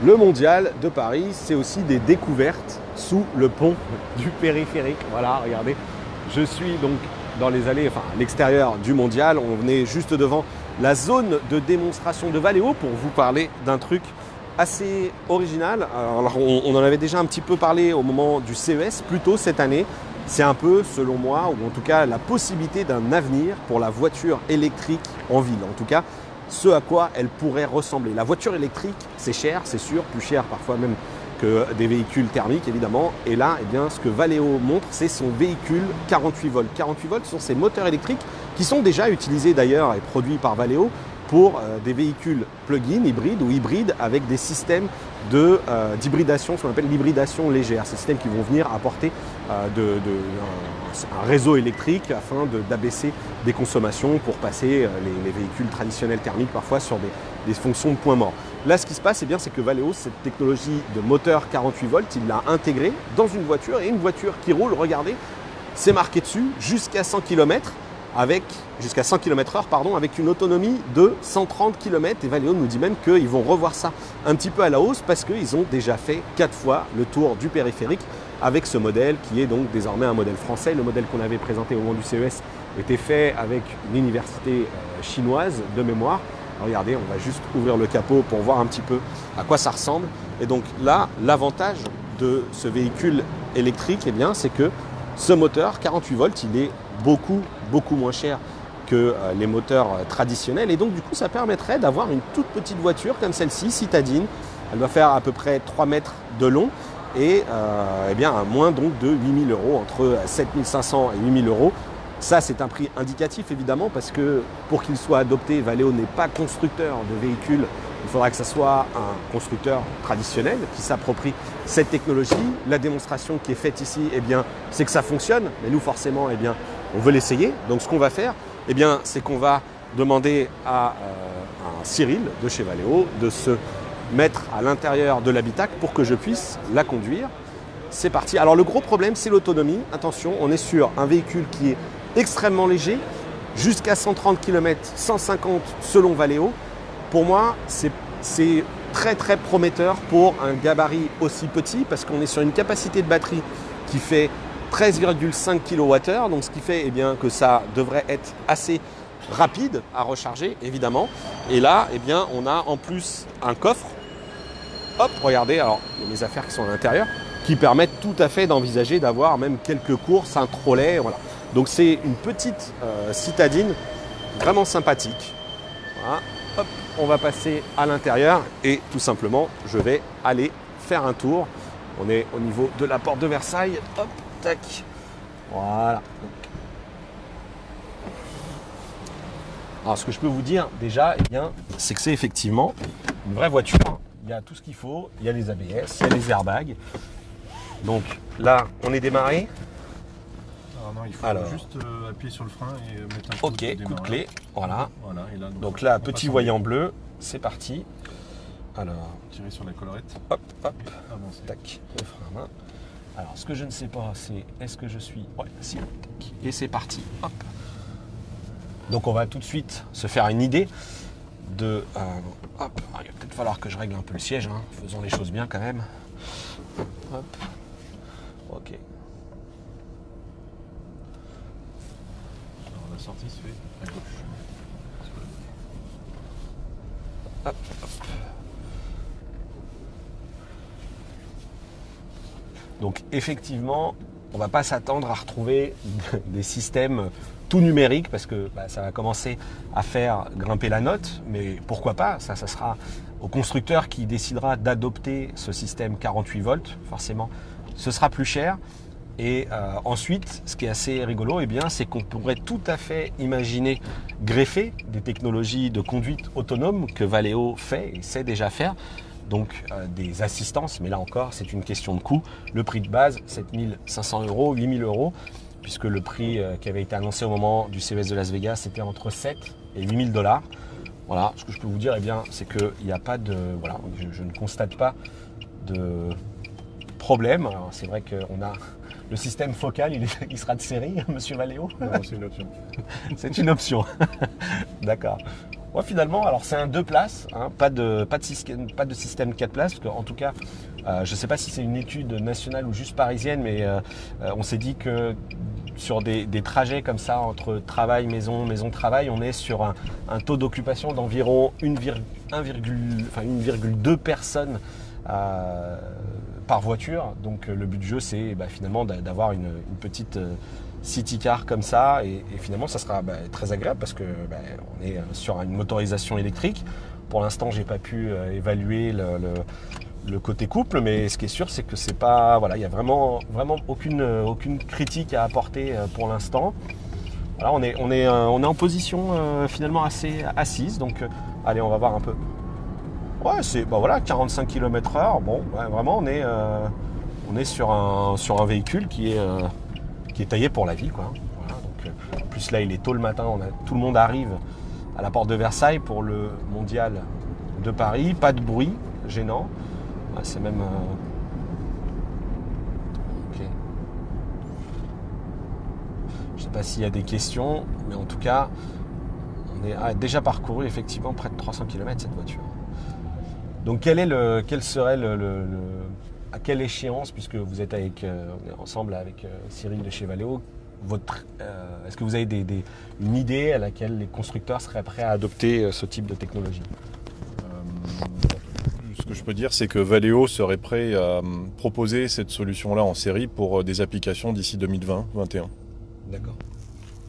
Le mondial de Paris, c'est aussi des découvertes sous le pont du périphérique. Voilà, regardez, je suis donc dans les allées, enfin à l'extérieur du mondial. On est juste devant la zone de démonstration de Valeo pour vous parler d'un truc assez original. Alors, on en avait déjà un petit peu parlé au moment du CES, plus tôt cette année. C'est un peu, selon moi, ou en tout cas la possibilité d'un avenir pour la voiture électrique en ville. En tout cas, ce à quoi elle pourrait ressembler. La voiture électrique, c'est cher, c'est sûr, plus cher parfois même que des véhicules thermiques évidemment. Et là, eh bien, ce que Valeo montre, c'est son véhicule 48 volts. 48 volts sont ces moteurs électriques qui sont déjà utilisés d'ailleurs et produits par Valeo pour des véhicules plug-in, hybrides ou hybrides avec des systèmes d'hybridation, ce qu'on appelle l'hybridation légère. Ces systèmes qui vont venir apporter un réseau électrique afin d'abaisser des consommations pour passer les véhicules traditionnels thermiques parfois sur des fonctions de point mort. Là, ce qui se passe, eh bien, c'est que Valeo, cette technologie de moteur 48 volts, il l'a intégrée dans une voiture et une voiture qui roule, regardez, c'est marqué dessus, jusqu'à 100 km. Jusqu'à 100 km/h, avec une autonomie de 130 km. Et Valeo nous dit même qu'ils vont revoir ça un petit peu à la hausse parce qu'ils ont déjà fait 4 fois le tour du périphérique avec ce modèle qui est donc désormais un modèle français. Le modèle qu'on avait présenté au moment du CES était fait avec une université chinoise de mémoire. Alors regardez, on va juste ouvrir le capot pour voir un petit peu à quoi ça ressemble. Et donc là, l'avantage de ce véhicule électrique, eh bien, c'est que ce moteur 48 volts, il est beaucoup moins cher que les moteurs traditionnels et donc du coup ça permettrait d'avoir une toute petite voiture comme celle-ci, citadine. Elle doit faire à peu près 3 mètres de long et eh bien à moins donc de 8 000 €, entre 7 500 et 8 000 €. Ça c'est un prix indicatif évidemment parce que pour qu'il soit adopté, Valeo n'est pas constructeur de véhicules. Il faudra que ce soit un constructeur traditionnel qui s'approprie cette technologie. La démonstration qui est faite ici, eh bien, c'est que ça fonctionne. Mais nous, forcément, eh bien, on veut l'essayer. Donc, ce qu'on va faire, eh bien, c'est qu'on va demander à un Cyril de chez Valeo de se mettre à l'intérieur de l'habitacle pour que je puisse la conduire. C'est parti. Alors, le gros problème, c'est l'autonomie. Attention, on est sur un véhicule qui est extrêmement léger, jusqu'à 130 km, 150 selon Valeo. Pour moi, c'est très prometteur pour un gabarit aussi petit parce qu'on est sur une capacité de batterie qui fait 13,5 kWh, donc ce qui fait eh bien, que ça devrait être assez rapide à recharger évidemment. Et là, eh bien, on a en plus un coffre. Hop, regardez, alors il y a mes affaires qui sont à l'intérieur, qui permettent tout à fait d'envisager d'avoir même quelques courses, un trolley, voilà. Donc c'est une petite citadine vraiment sympathique. Voilà. Hop, on va passer à l'intérieur et tout simplement, je vais aller faire un tour. On est au niveau de la porte de Versailles. Hop, tac. Voilà. Alors, ce que je peux vous dire déjà, eh bien, c'est que c'est effectivement une vraie voiture. Il y a tout ce qu'il faut. Il y a les ABS, il y a les airbags. Donc là, on est démarré. Non, il faut juste appuyer sur le frein et mettre un coup de démarrage. Coup de clé, voilà. Et là, donc là, petit voyant bleu, c'est parti. Alors, tirer sur la collerette. Hop, avancer. Tac, le frein à main. Alors, ce que je ne sais pas, c'est est-ce que je suis... Ouais, si, tac. Et c'est parti, hop. Donc on va tout de suite se faire une idée de... hop, il va peut-être falloir que je règle un peu le siège, hein. Faisons les choses bien quand même. Hop, ok. La sortie se fait à gauche. Hop. Donc effectivement, on ne va pas s'attendre à retrouver des systèmes tout numériques parce que ça va commencer à faire grimper la note, mais pourquoi pas, ça sera au constructeur qui décidera d'adopter ce système 48 volts, forcément ce sera plus cher. Et ensuite, ce qui est assez rigolo, eh bien, c'est qu'on pourrait tout à fait imaginer greffer des technologies de conduite autonome que Valeo fait et sait déjà faire. Donc des assistances, mais là encore, c'est une question de coût. Le prix de base, 7 500 €, 8 000 €, puisque le prix qui avait été annoncé au moment du CES de Las Vegas, c'était entre 7 et 8 000 $. Voilà, ce que je peux vous dire, eh bien, c'est qu'il n'y a pas de... Voilà, je ne constate pas de problème. Alors, c'est vrai qu'on a... Le système focal, il sera de série, monsieur Valeo? Non, c'est une option. C'est une option. D'accord. Ouais, finalement, alors c'est un 2 places, hein, pas de système 4 places, parce qu'en tout cas, je ne sais pas si c'est une étude nationale ou juste parisienne, mais on s'est dit que sur des trajets comme ça, entre travail, maison, maison-travail, on est sur un taux d'occupation d'environ 1,2 personnes par voiture. Donc le but du jeu, c'est finalement d'avoir une petite city car comme ça, et finalement ça sera très agréable parce que on est sur une motorisation électrique. Pour l'instant, j'ai pas pu évaluer le côté couple, mais ce qui est sûr, c'est que c'est pas, voilà, il y a vraiment aucune critique à apporter pour l'instant. Voilà, on est en position finalement assez assise, donc allez, on va voir un peu. Ouais, c'est 45 km/h. Bon, ouais, vraiment, on est sur un véhicule qui est taillé pour la vie, quoi. Voilà, donc, en plus là, il est tôt le matin, tout le monde arrive à la porte de Versailles pour le mondial de Paris. Pas de bruit gênant. Ouais, c'est même. Ok. Je sais pas s'il y a des questions, mais en tout cas, on a déjà parcouru effectivement près de 300 km cette voiture. Donc quel serait à quelle échéance, puisque vous êtes ensemble avec Cyril de chez Valeo, est-ce que vous avez une idée à laquelle les constructeurs seraient prêts à adopter ce type de technologie? Ce que je peux dire, c'est que Valeo serait prêt à proposer cette solution-là en série pour des applications d'ici 2020-2021. D'accord.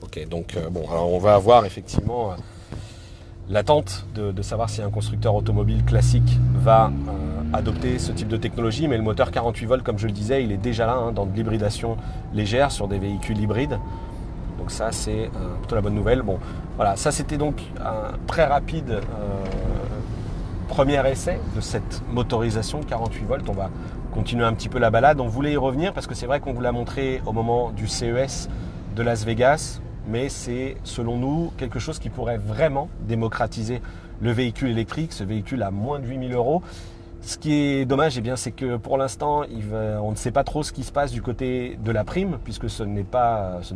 Ok, donc alors on va avoir effectivement l'attente de savoir si un constructeur automobile classique va adopter ce type de technologie, mais le moteur 48 volts, comme je le disais, il est déjà là dans de l'hybridation légère sur des véhicules hybrides. Donc ça, c'est plutôt la bonne nouvelle. Bon, voilà, ça c'était donc un très rapide premier essai de cette motorisation 48 volts. On va continuer un petit peu la balade. On voulait y revenir parce que c'est vrai qu'on vous l'a montré au moment du CES de Las Vegas, mais c'est selon nous quelque chose qui pourrait vraiment démocratiser le véhicule électrique, ce véhicule à moins de 8 000 €. Ce qui est dommage, c'est que pour l'instant, on ne sait pas trop ce qui se passe du côté de la prime, puisque ce ne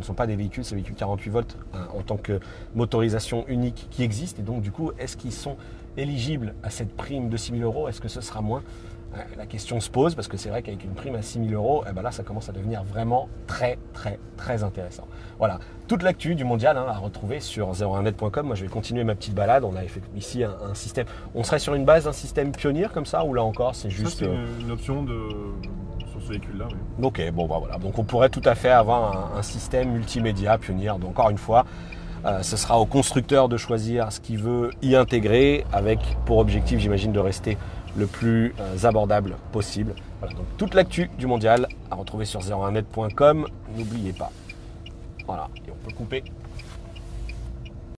sont pas des véhicules, ces véhicules 48 volts en tant que motorisation unique qui existent. Et donc du coup, est-ce qu'ils sont éligibles à cette prime de 6 000 €? Est-ce que ce sera moins? La question se pose, parce que c'est vrai qu'avec une prime à 6 000 €, là ça commence à devenir vraiment très très très intéressant. Voilà, toute l'actu du mondial à retrouver sur 01net.com. Moi je vais continuer ma petite balade. On a ici un système, on serait sur une base d'un système Pioneer comme ça, ou là encore c'est juste... Ça c'est une option sur ce véhicule là, oui. Ok, voilà, donc on pourrait tout à fait avoir un système multimédia Pioneer. Donc encore une fois, ce sera au constructeur de choisir ce qu'il veut y intégrer, avec pour objectif, j'imagine, de rester le plus abordable possible. Voilà, donc toute l'actu du mondial à retrouver sur 01net.com. N'oubliez pas. Voilà, et on peut couper.